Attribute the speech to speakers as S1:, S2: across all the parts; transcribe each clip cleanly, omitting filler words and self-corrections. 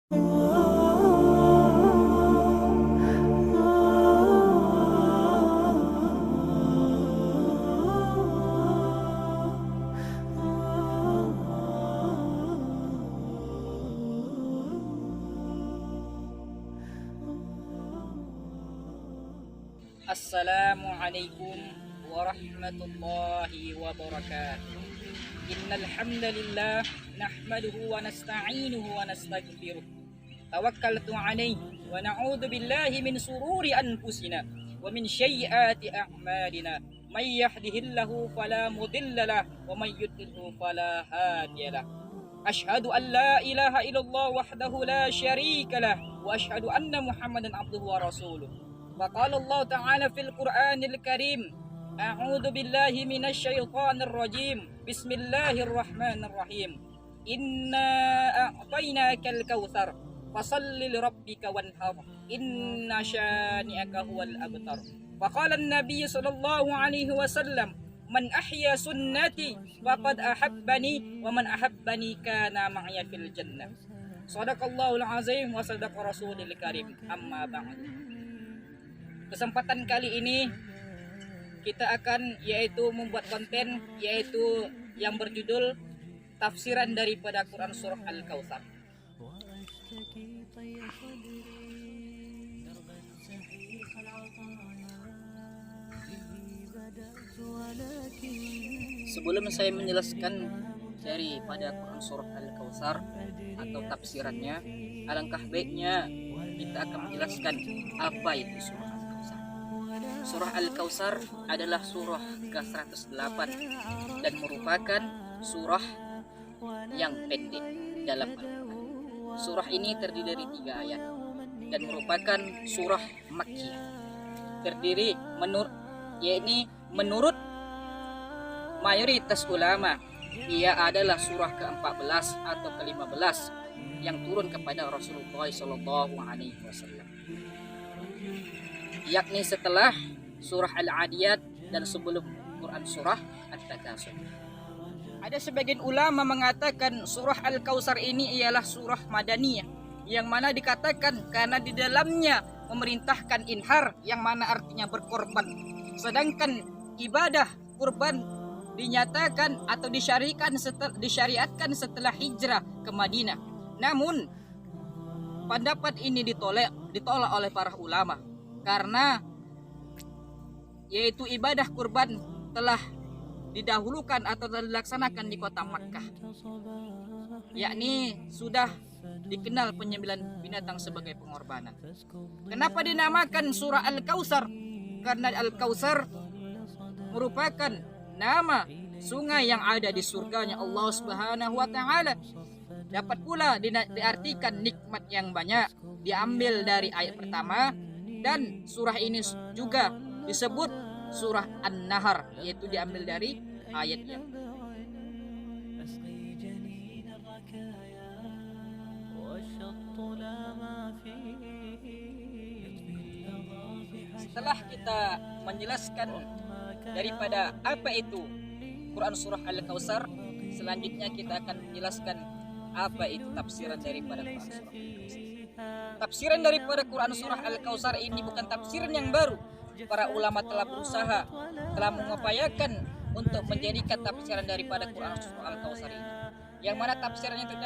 S1: Assalamualaikum warahmatullahi wabarakatuh. Innal hamdalillah nahmaduhu wa nasta'inuhu wa nastaghfiruh. Tawakkaltu 'alaihi wa na'udzu billahi min sururi anfusina wa min sayyiati a'malina. May yahdihillahu fala mudilla lahu wa may yudlilhu fala hadiya lahu. Asyhadu an la ilaha illallah wahdahu la syarika lah wa asyhadu anna Muhammadan abduhu wa rasuluh. وقال الله تعالى في القرآن الكريم أعوذ بالله من الشيطان الرجيم بسم الله الرحمن الرحيم إنا أعطيناك الكوثر فصل لربك وانحر إن شانئك هو الأبتر. وقال النبي صلى الله عليه وسلم من أحيا سنتي فقد أحبني ومن أحبني كان معي في الجنة. صدق الله العظيم وصدق رسوله الكريم. أما بعد. Kesempatan kali ini kita akan membuat konten yaitu yang berjudul tafsiran daripada Quran surah Al-Kautsar. Sebelum saya menjelaskan daripada Quran surah Al-Kautsar atau tafsirannya, alangkah baiknya kita akan menjelaskan apa itu surah. Surah Al-Kautsar adalah surah ke-108 dan merupakan surah yang pendek dalam Al-Quran. Surah ini terdiri dari 3 ayat dan merupakan surah Makkiyah. Terdiri menurut mayoritas ulama, ia adalah surah ke-14 atau ke-15 yang turun kepada Rasulullah SAW, yakni setelah surah Al-Adiyat dan sebelum Quran surah At-Takatsur. Ada sebagian ulama mengatakan surah Al-Kautsar ini ialah surah Madaniyah, yang mana dikatakan karena di dalamnya memerintahkan inhar, yang mana artinya berkorban. Sedangkan ibadah kurban dinyatakan atau disyariatkan setelah hijrah ke Madinah. Namun pendapat ini ditolak oleh para ulama karena yaitu ibadah kurban telah didahulukan atau telah dilaksanakan di kota Makkah, yakni sudah dikenal penyembelihan binatang sebagai pengorbanan. Kenapa dinamakan surah Al-Kautsar? Karena Al-Kautsar merupakan nama sungai yang ada di surganya Allah Subhanahu wa taala. Dapat pula diartikan nikmat yang banyak, diambil dari ayat pertama. Dan surah ini juga disebut surah An-Nahr, yaitu diambil dari ayat yang setelah kita menjelaskan daripada apa itu Quran surah Al-Kautsar, selanjutnya kita akan menjelaskan apa itu tafsiran daripada Quran surah Al-Kautsar. Tafsiran daripada Quran surah Al-Kautsar ini bukan tafsiran yang baru. Para ulama telah mengupayakan untuk menjadikan tafsiran daripada Quran surah Al-Kautsar ini, yang mana tafsirannya itu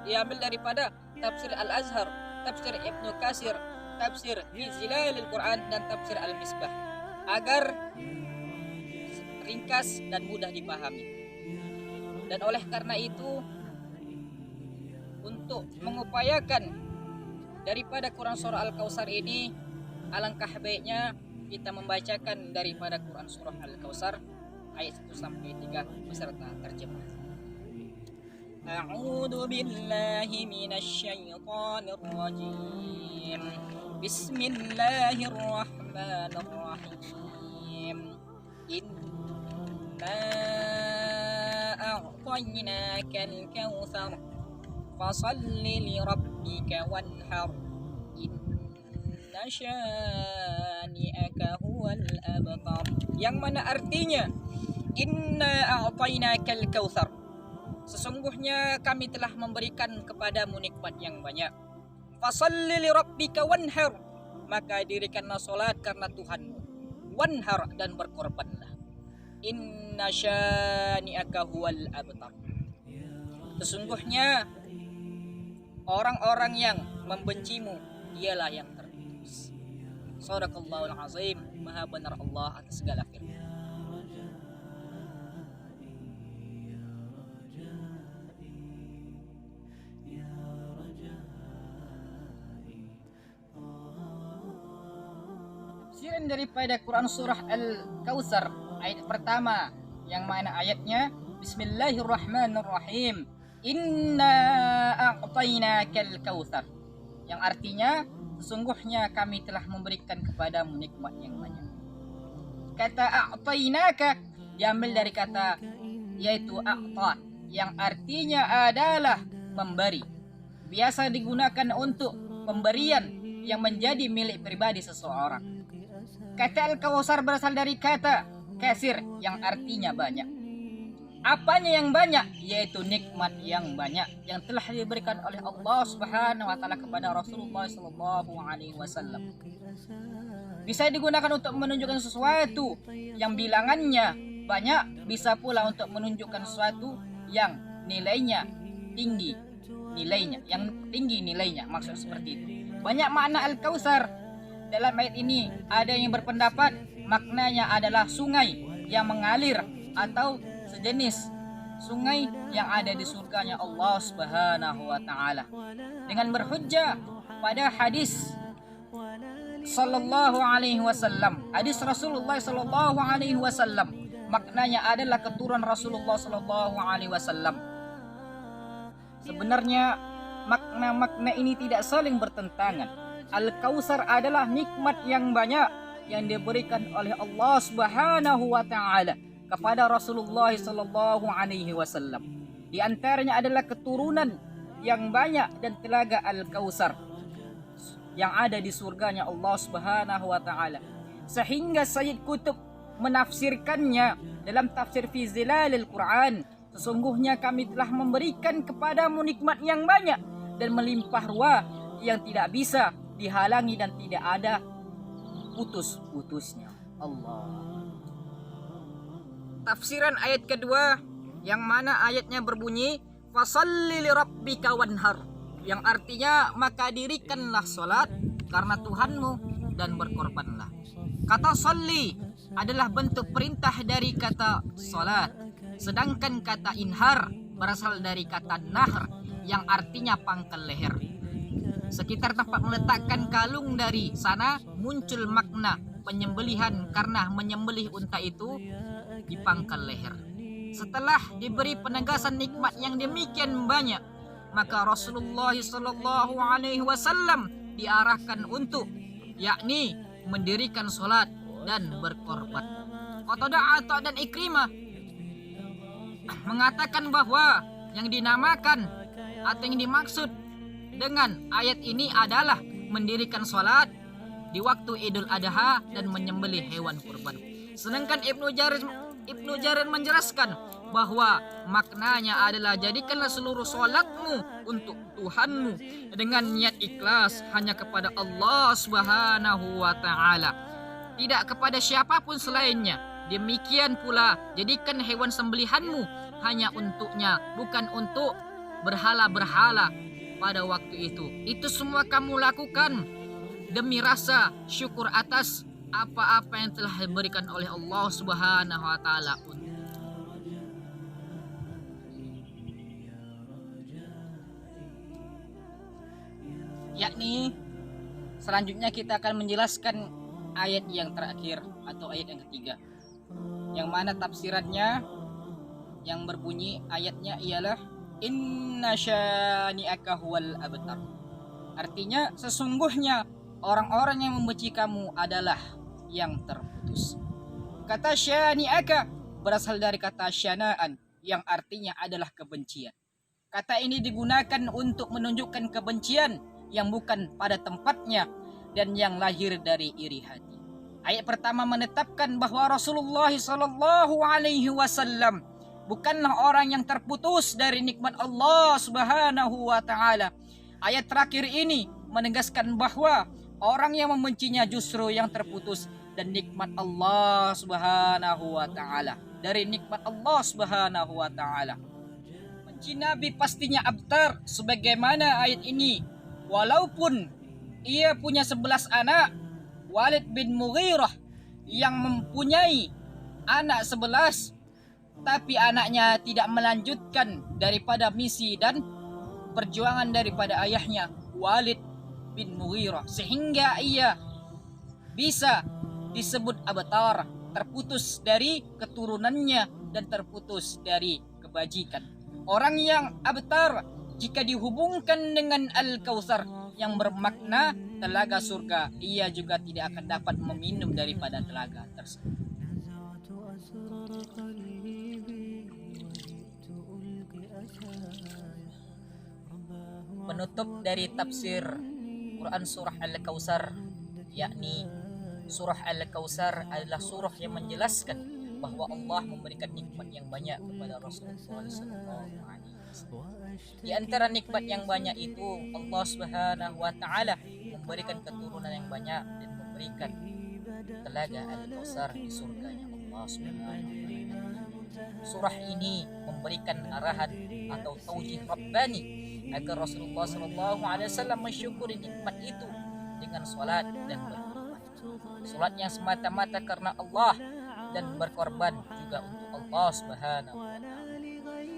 S1: diambil daripada tafsir Al-Azhar, tafsir Ibnu Katsir, tafsir Fi Zilalil Quran, dan tafsir Al-Misbah, agar ringkas dan mudah dipahami. Dan oleh karena itu, untuk mengupayakan daripada Quran surah Al-Kautsar ini, alangkah baiknya kita membacakan daripada Quran surah Al-Kautsar ayat 1 sampai 3 beserta terjemah. A'udzu billahi minasy syaithanir rajim. Bismillahirrahmanirrahim. Inna a'tainakal kautsar fasalli li rabbika wanhar inna syani'aka huwal abtar, yang mana artinya inna a'tainakal kautsar, sesungguhnya kami telah memberikan kepadamu nikmat yang banyak. Fasalli li rabbika wanhar, maka dirikanlah salat karena Tuhanmu. Wanhar, dan berkorbanlah. Inna syani'aka huwal abtar. Sesungguhnya orang-orang yang membencimu dialah yang terputus. Shadaqallahul azim. Maha benar Allah atas segala firman. Tafsiran daripada Quran surah Al-Kautsar ayat pertama, yang mana ayatnya Bismillahirrahmanirrahim. Inna a'tainakal kautsar, yang artinya sesungguhnya kami telah memberikan kepadamu nikmat yang banyak. Kata a'tainaka diambil dari kata yaitu a'ta, yang artinya adalah memberi. Biasa digunakan untuk pemberian yang menjadi milik pribadi seseorang. Kata Al-Kautsar berasal dari kata kasir, yang artinya banyak. Apanya yang banyak? Yaitu nikmat yang banyak yang telah diberikan oleh Allah Subhanahu wa taala kepada Rasulullah sallallahu alaihi wasallam. Bisa digunakan untuk menunjukkan sesuatu yang bilangannya banyak, bisa pula untuk menunjukkan sesuatu yang nilainya tinggi, nilainya, maksud seperti itu. Banyak makna Al-Kautsar dalam ayat ini. Ada yang berpendapat maknanya adalah sungai yang mengalir atau sejenis sungai yang ada di surganya Allah Subhanahu wa taala, dengan berhujjah pada hadis sallallahu alaihi wasallam, hadis Rasulullah sallallahu alaihi wasallam. Maknanya adalah keturunan Rasulullah sallallahu alaihi wasallam. Sebenarnya makna-makna ini tidak saling bertentangan. Al-Kautsar adalah nikmat yang banyak yang diberikan oleh Allah Subhanahu wa taala kepada Rasulullah sallallahu alaihi wasallam. Di antaranya adalah keturunan yang banyak dan telaga Al-Kautsar yang ada di surganya Allah Subhanahu wa taala. Sehingga Sayyid Qutb menafsirkannya dalam tafsir fi Zilalil Quran. Sesungguhnya kami telah memberikan kepadamu nikmat yang banyak dan melimpah ruah yang tidak bisa dihalangi dan tidak ada putus-putusnya. Allah. Tafsiran ayat kedua, yang mana ayatnya berbunyi fasalli li rabbika wanhar, yang artinya maka dirikanlah salat karena Tuhanmu dan berkorbanlah. Kata salli adalah bentuk perintah dari kata salat, sedangkan kata inhar berasal dari kata nahr yang artinya pangkal leher. Sekitar tempat meletakkan kalung dari sana muncul makna penyembelihan karena menyembelih unta itu di pangkal leher. Setelah diberi penegasan nikmat yang demikian banyak, maka Rasulullah sallallahu alaihi wasallam diarahkan untuk yakni mendirikan salat dan berkorban. Qatadah dan Ikrimah mengatakan bahwa yang dinamakan atau yang dimaksud dengan ayat ini adalah mendirikan salat di waktu Idul Adha dan menyembelih hewan kurban. Sedangkan Ibnu Jarir menjelaskan bahwa maknanya adalah jadikanlah seluruh salatmu untuk Tuhanmu dengan niat ikhlas hanya kepada Allah Subhanahu wa taala, tidak kepada siapapun selainnya. Demikian pula jadikan hewan sembelihanmu hanya untuknya, bukan untuk berhala-berhala pada waktu itu. Itu semua kamu lakukan demi rasa syukur atas apa-apa yang telah diberikan oleh Allah Subhanahu wa taala. Yakni selanjutnya kita akan menjelaskan ayat yang terakhir atau ayat yang ketiga, yang mana tafsirannya yang berbunyi ayatnya ialah inna syani'aka huwal abtar. Artinya sesungguhnya orang-orang yang membenci kamu adalah yang terputus. Kata syani'aka berasal dari kata syana'an yang artinya adalah kebencian. Kata ini digunakan untuk menunjukkan kebencian yang bukan pada tempatnya dan yang lahir dari iri hati. Ayat pertama menetapkan bahwa Rasulullah sallallahu alaihi wasallam bukanlah orang yang terputus dari nikmat Allah Subhanahu wa taala. Ayat terakhir ini menegaskan bahwa orang yang membencinya justru yang terputus dan nikmat Allah Subhanahu wa taala. Dari nikmat Allah Subhanahu wa taala. Benci Nabi pastinya abtar sebagaimana ayat ini. Walaupun ia punya 11 anak, Walid bin Mughirah yang mempunyai anak 11, tapi anaknya tidak melanjutkan daripada misi dan perjuangan daripada ayahnya Walid bin Mughirah, sehingga ia bisa disebut abtar, terputus dari keturunannya dan terputus dari kebajikan. Orang yang abtar jika dihubungkan dengan Al-Kautsar yang bermakna telaga surga, ia juga tidak akan dapat meminum daripada telaga tersebut. Penutup dari tafsir Quran surah Al-Kautsar, yakni surah Al-Kautsar adalah surah yang menjelaskan bahwa Allah memberikan nikmat yang banyak kepada Rasulullah SAW. Di antara nikmat yang banyak itu Allah Subhanahu wa taala memberikan keturunan yang banyak dan memberikan telaga Al-Kautsar di surganya Allah Subhanahu wa taala. Surah ini memberikan arahan atau taujih Rabbani agar Rasulullah SAW mensyukuri nikmat itu dengan salat dan berkorban. Salat yang semata-mata karena Allah dan berkorban juga untuk Allah Subhanahu wa taala.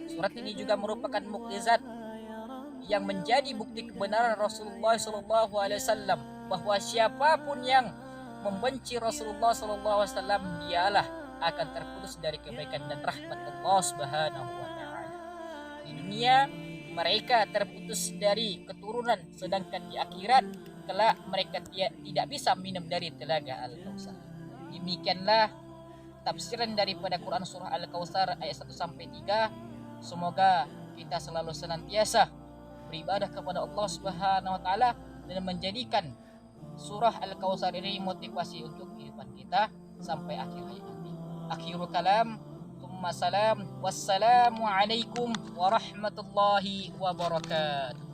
S1: Surat ini juga merupakan mukjizat yang menjadi bukti kebenaran Rasulullah SAW bahwa siapapun yang membenci Rasulullah SAW dialah akan terputus dari kebaikan dan rahmat Allah Subhanahu wa taala. Di dunia mereka terputus dari keturunan, sedangkan di akhirat kelak mereka tidak bisa minum dari telaga Al-Kautsar. Demikianlah tafsiran daripada Quran surah Al-Kautsar ayat 1 sampai 3. Semoga kita selalu senantiasa beribadah kepada Allah Subhanahu wa taala dan menjadikan surah Al-Kautsar ini motivasi untuk kehidupan kita sampai akhir hayat nanti. Akhirul kalam, tsumma salam, wassalamu alaikum warahmatullahi wabarakatuh.